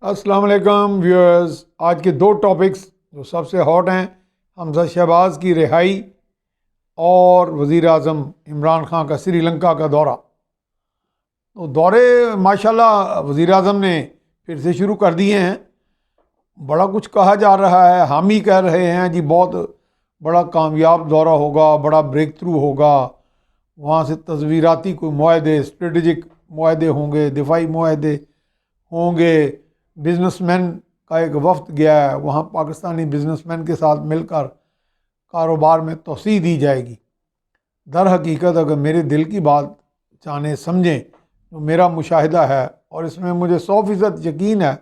السلام علیکم ویورز، آج کے دو ٹاپکس جو سب سے ہاٹ ہیں، حمزہ شہباز کی رہائی اور وزیر اعظم عمران خان کا سری لنکا کا دورہ۔ تو دورے ماشاءاللہ وزیر اعظم نے پھر سے شروع کر دیے ہیں۔ بڑا کچھ کہا جا رہا ہے، حامی کہہ رہے ہیں جی بہت بڑا کامیاب دورہ ہوگا، بڑا بریک تھرو ہوگا، وہاں سے تصویراتی کوئی معاہدے، اسٹریٹجک معاہدے ہوں گے، دفاعی معاہدے ہوں گے۔ بزنس مین کا ایک وفد گیا ہے، وہاں پاکستانی بزنس مین کے ساتھ مل کر کاروبار میں توسیع دی جائے گی۔ در حقیقت اگر میرے دل کی بات جانیں سمجھیں تو میرا مشاہدہ ہے، اور اس میں مجھے 100% یقین ہے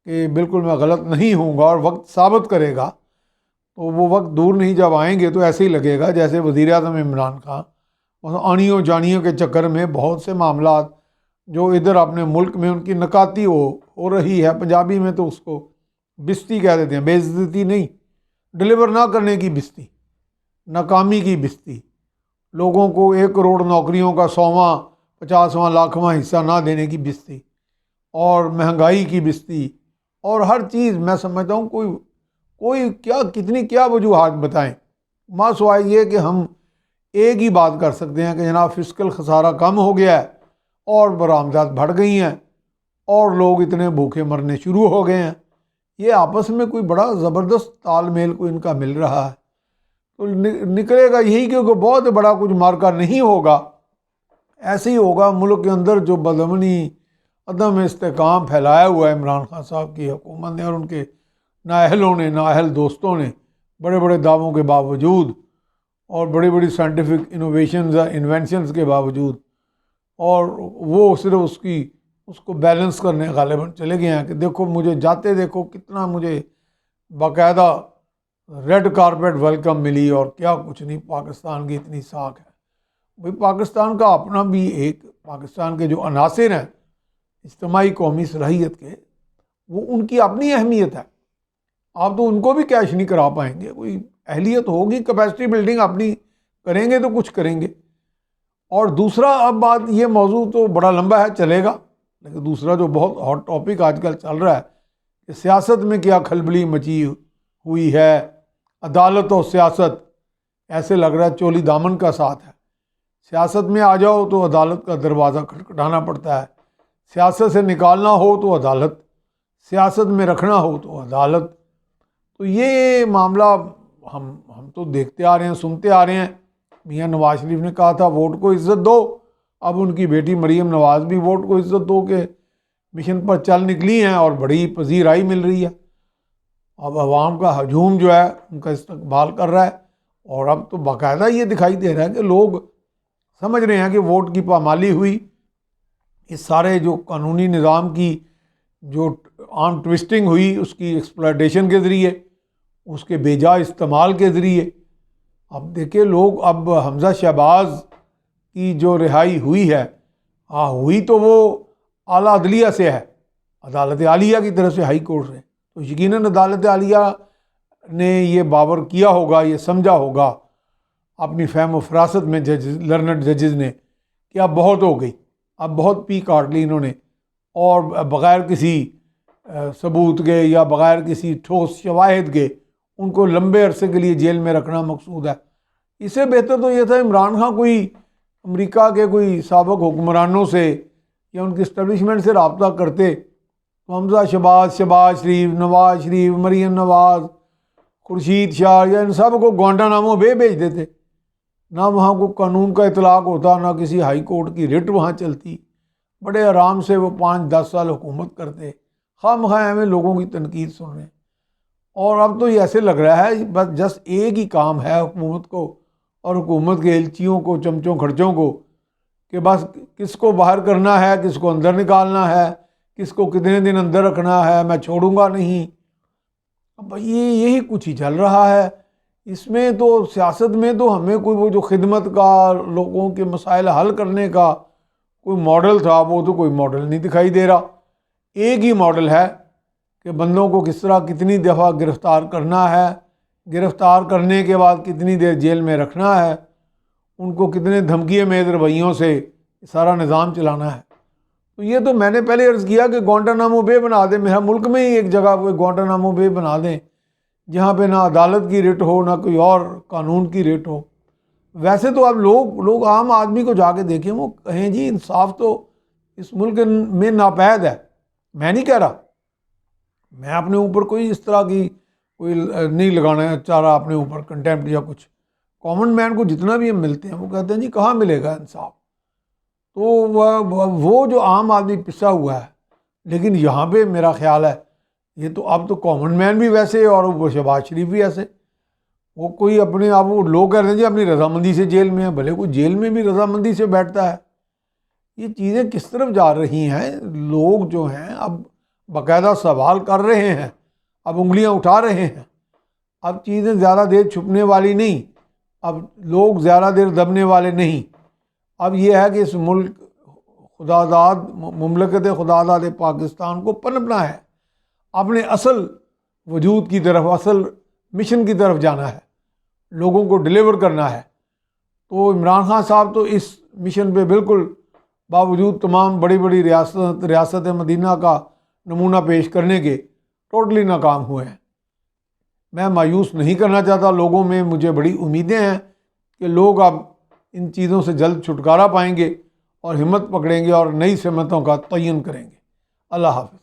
کہ بالکل میں غلط نہیں ہوں گا، اور وقت ثابت کرے گا، تو وہ وقت دور نہیں جب آئیں گے تو ایسے ہی لگے گا جیسے وزیر اعظم عمران خان آنیوں جانیوں کے چکر میں بہت سے معاملات جو ادھر اپنے ملک میں ان کی نکاتی ہو رہی ہے، پنجابی میں تو اس کو بستی کہہ دیتے ہیں، بے عزتی نہیں، ڈلیور نہ کرنے کی بستی، ناکامی کی بستی، لوگوں کو 1 کروڑ نوکریوں کا 100واں 50واں لاکھواں حصہ نہ دینے کی بستی، اور مہنگائی کی بستی، اور ہر چیز میں سمجھتا ہوں کوئی کیا وجوہات بتائیں، ماں سوائے یہ کہ ہم ایک ہی بات کر سکتے ہیں کہ جناب فسکل خسارہ کم ہو گیا ہے اور برآمدات بڑھ گئی ہیں اور لوگ اتنے بھوکے مرنے شروع ہو گئے ہیں۔ یہ آپس میں کوئی بڑا زبردست تال میل کو ان کا مل رہا ہے، تو نکلے گا یہی، کیونکہ بہت بڑا کچھ مارکا نہیں ہوگا، ایسے ہی ہوگا ملک کے اندر جو بدامنی عدم استحکام پھیلایا ہوا ہے عمران خان صاحب کی حکومت نے اور ان کے نااہلوں نے، نااہل دوستوں نے، بڑے بڑے دعووں کے باوجود اور بڑی بڑی سائنٹیفک انوویشنز انوینشنز کے باوجود، اور وہ صرف اس کو بیلنس کرنے غالباً چلے گئے ہیں کہ دیکھو مجھے جاتے دیکھو کتنا مجھے باقاعدہ ریڈ کارپیٹ ویلکم ملی، اور کیا کچھ نہیں، پاکستان کی اتنی ساکھ ہے۔ بھئی پاکستان کا اپنا بھی ایک، پاکستان کے جو عناصر ہیں اجتماعی قومی صلاحیت کے، وہ ان کی اپنی اہمیت ہے، آپ تو ان کو بھی کیش نہیں کرا پائیں گے۔ کوئی اہلیت ہوگی، کیپیسٹی بلڈنگ اپنی کریں گے تو کچھ کریں گے۔ اور دوسرا، اب بات یہ موضوع تو بڑا لمبا ہے، چلے گا، لیکن دوسرا جو بہت ہاٹ ٹاپک آج کل چل رہا ہے کہ سیاست میں کیا کھلبلی مچی ہوئی ہے، عدالت اور سیاست، ایسے لگ رہا ہے چولی دامن کا ساتھ ہے۔ سیاست میں آ جاؤ تو عدالت کا دروازہ کھٹکھٹانا پڑتا ہے، سیاست سے نکالنا ہو تو عدالت، سیاست میں رکھنا ہو تو عدالت۔ تو یہ معاملہ ہم تو دیکھتے آ رہے ہیں، سنتے آ رہے ہیں۔ میاں نواز شریف نے کہا تھا ووٹ کو عزت دو، اب ان کی بیٹی مریم نواز بھی ووٹ کو عزت دو کے مشن پر چل نکلی ہیں اور بڑی پذیرائی مل رہی ہے۔ اب عوام کا ہجوم جو ہے ان کا استقبال کر رہا ہے، اور اب تو باقاعدہ یہ دکھائی دے رہا ہے کہ لوگ سمجھ رہے ہیں کہ ووٹ کی پامالی ہوئی، اس سارے جو قانونی نظام کی جو عام ٹوسٹنگ ہوئی، اس کی ایکسپلائٹیشن کے ذریعے، اس کے بے جا استعمال کے ذریعے۔ اب دیکھیں لوگ، اب حمزہ شہباز کی جو رہائی ہوئی ہے، ہوئی تو وہ اعلیٰ عدلیہ سے ہے، عدالت عالیہ کی طرف سے، ہائی کورٹ سے، تو یقیناً عدالت عالیہ نے یہ باور کیا ہوگا، یہ سمجھا ہوگا اپنی فہم و فراست میں، لرنڈ ججز نے، کہ اب بہت ہو گئی، اب بہت پی کاٹ لی انہوں نے، اور بغیر کسی ثبوت کے یا بغیر کسی ٹھوس شواہد کے ان کو لمبے عرصے کے لیے جیل میں رکھنا مقصود ہے۔ اس سے بہتر تو یہ تھا عمران خان کوئی امریکہ کے کوئی سابق حکمرانوں سے یا ان کی اسٹیبلشمنٹ سے رابطہ کرتے، تو حمزہ شہباز شریف، نواز شریف، مریم نواز، خورشید شاہ، یا ان سب کو گوانٹانامو بے بھیج دیتے، نہ وہاں کو قانون کا اطلاق ہوتا، نہ کسی ہائی کورٹ کی رٹ وہاں چلتی، بڑے آرام سے وہ 5-10 سال حکومت کرتے، خواہ مخواہ ہمیں لوگوں کی تنقید سن رہے ہیں۔ اور اب تو یہ ایسے لگ رہا ہے بس جسٹ ایک ہی کام ہے حکومت کو اور حکومت کے ایلچیوں کو، چمچوں کھرچوں کو، کہ بس کس کو باہر کرنا ہے، کس کو اندر نکالنا ہے، کس کو کتنے دن اندر رکھنا ہے، میں چھوڑوں گا نہیں۔ اب یہی کچھ ہی چل رہا ہے۔ اس میں تو سیاست میں تو ہمیں کوئی وہ جو خدمت کا، لوگوں کے مسائل حل کرنے کا کوئی ماڈل تھا، وہ تو کوئی ماڈل نہیں دکھائی دے رہا۔ ایک ہی ماڈل ہے کہ بندوں کو کس طرح کتنی دفعہ گرفتار کرنا ہے، گرفتار کرنے کے بعد کتنی دیر جیل میں رکھنا ہے، ان کو کتنے دھمکی امیز رویوں سے سارا نظام چلانا ہے۔ تو یہ تو میں نے پہلے عرض کیا کہ گوانٹانامو بے بنا دیں، میرا ملک میں ہی ایک جگہ کوئی گوانٹانامو بے بنا دیں جہاں پہ نہ عدالت کی رٹ ہو نہ کوئی اور قانون کی رٹ ہو۔ ویسے تو اب لوگ عام آدمی کو جا کے دیکھیں، وہ کہیں جی انصاف تو اس ملک میں ناپید ہے۔ میں نہیں کہہ رہا، میں اپنے اوپر کوئی اس طرح کی کوئی نہیں لگانا چاہ رہا اپنے اوپر کنٹیمپٹ یا کچھ۔ کامن مین کو جتنا بھی ہم ملتے ہیں وہ کہتے ہیں جی کہاں ملے گا انصاف، تو وہ جو عام آدمی پسا ہوا ہے۔ لیکن یہاں پہ میرا خیال ہے یہ تو اب تو کامن مین بھی ویسے اور وہ شہباز شریف بھی ایسے، وہ کوئی اپنے آپ وہ لوگ کہتے ہیں جی اپنی رضامندی سے جیل میں ہے، بھلے کوئی جیل میں بھی رضامندی سے بیٹھتا ہے۔ یہ چیزیں کس طرف جا رہی ہیں؟ لوگ جو ہیں اب باقاعدہ سوال کر رہے ہیں، اب انگلیاں اٹھا رہے ہیں، اب چیزیں زیادہ دیر چھپنے والی نہیں، اب لوگ زیادہ دیر دبنے والے نہیں۔ اب یہ ہے کہ اس ملک خداداد مملکت خداداد پاکستان کو پنپنا ہے، اپنے اصل وجود کی طرف، اصل مشن کی طرف جانا ہے، لوگوں کو ڈیلیور کرنا ہے۔ تو عمران خان صاحب تو اس مشن پہ بالکل باوجود تمام بڑی بڑی ریاست مدینہ کا نمونہ پیش کرنے کے ٹوٹلی ناکام ہوئے ہیں۔ میں مایوس نہیں کرنا چاہتا لوگوں میں، مجھے بڑی امیدیں ہیں کہ لوگ اب ان چیزوں سے جلد چھٹکارا پائیں گے اور ہمت پکڑیں گے اور نئی سمتوں کا تعین کریں گے۔ اللہ حافظ۔